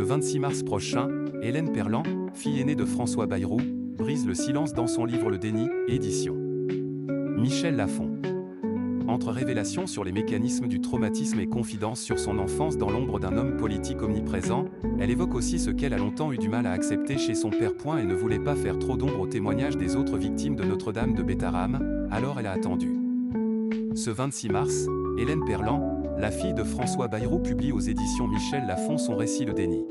Le 26 mars prochain, Hélène Perlan, fille aînée de François Bayrou, brise le silence dans son livre Le Déni, édition Michel Lafon. Entre révélations sur les mécanismes du traumatisme et confidences sur son enfance dans l'ombre d'un homme politique omniprésent, elle évoque aussi ce qu'elle a longtemps eu du mal à accepter chez son père. Et ne voulait pas faire trop d'ombre aux témoignages des autres victimes de Notre-Dame de Bétarame, alors elle a attendu. Ce 26 mars, Hélène Perlan, la fille de François Bayrou, publie aux éditions Michel Lafon son récit Le Déni.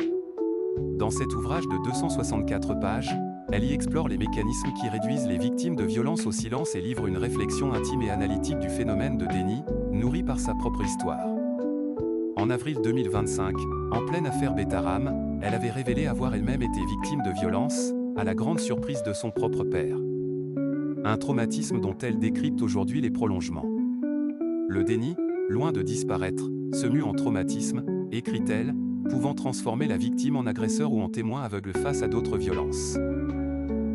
Dans cet ouvrage de 264 pages, elle y explore les mécanismes qui réduisent les victimes de violences au silence et livre une réflexion intime et analytique du phénomène de déni, nourrie par sa propre histoire. En avril 2025, en pleine affaire Bétarame, elle avait révélé avoir elle-même été victime de violences, à la grande surprise de son propre père. Un traumatisme dont elle décrypte aujourd'hui les prolongements. Le déni, loin de disparaître, se mue en traumatisme, écrit-elle, pouvant transformer la victime en agresseur ou en témoin aveugle face à d'autres violences.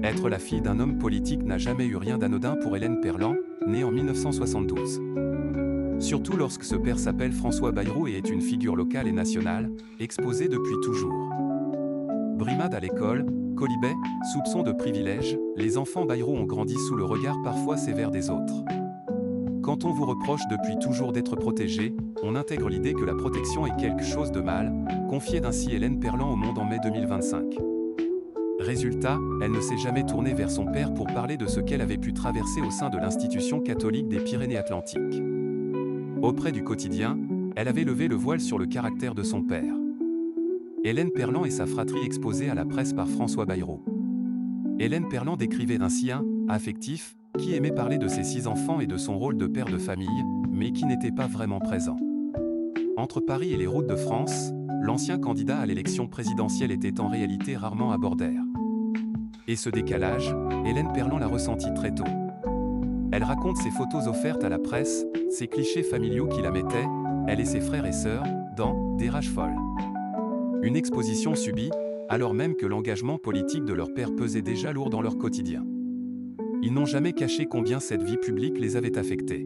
Être la fille d'un homme politique n'a jamais eu rien d'anodin pour Hélène Perlan, née en 1972. Surtout lorsque ce père s'appelle François Bayrou et est une figure locale et nationale, exposée depuis toujours. Brimade à l'école, colibet, soupçon de privilège, les enfants Bayrou ont grandi sous le regard parfois sévère des autres. Quand on vous reproche depuis toujours d'être protégé, on intègre l'idée que la protection est quelque chose de mal, confiait ainsi Hélène Perlan au Monde en mai 2025. Résultat, elle ne s'est jamais tournée vers son père pour parler de ce qu'elle avait pu traverser au sein de l'institution catholique des Pyrénées-Atlantiques. Auprès du quotidien, elle avait levé le voile sur le caractère de son père. Hélène Perlan et sa fratrie exposée à la presse par François Bayrou. Hélène Perlan décrivait ainsi un affectif qui aimait parler de ses 6 enfants et de son rôle de père de famille, mais qui n'était pas vraiment présent. Entre Paris et les routes de France, l'ancien candidat à l'élection présidentielle était en réalité rarement à bord d'air. Et ce décalage, Hélène Perlan l'a ressenti très tôt. Elle raconte ses photos offertes à la presse, ces clichés familiaux qui la mettaient, elle et ses frères et sœurs, dans des rages folles. Une exposition subie, alors même que l'engagement politique de leur père pesait déjà lourd dans leur quotidien. Ils n'ont jamais caché combien cette vie publique les avait affectés.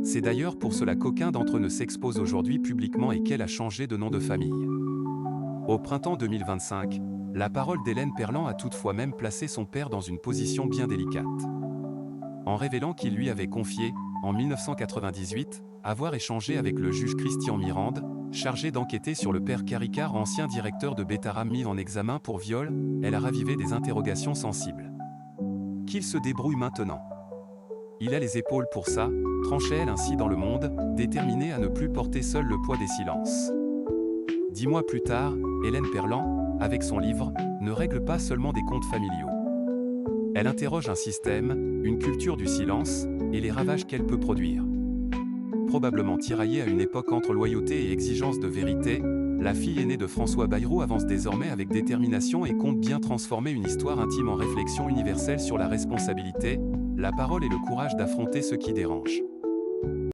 C'est d'ailleurs pour cela qu'aucun d'entre eux ne s'expose aujourd'hui publiquement et qu'elle a changé de nom de famille. Au printemps 2025, la parole d'Hélène Perlan a toutefois même placé son père dans une position bien délicate. En révélant qu'il lui avait confié, en 1998, avoir échangé avec le juge Christian Mirande, chargé d'enquêter sur le père Caricard, ancien directeur de Bétarame mis en examen pour viol, elle a ravivé des interrogations sensibles. Qu'il se débrouille maintenant. Il a les épaules pour ça, tranchait-elle ainsi dans Le Monde, déterminée à ne plus porter seule le poids des silences. 10 mois plus tard, Hélène Perlan, avec son livre, ne règle pas seulement des comptes familiaux. Elle interroge un système, une culture du silence, et les ravages qu'elle peut produire. Probablement tiraillée à une époque entre loyauté et exigence de vérité, la fille aînée de François Bayrou avance désormais avec détermination et compte bien transformer une histoire intime en réflexion universelle sur la responsabilité, la parole et le courage d'affronter ce qui dérange.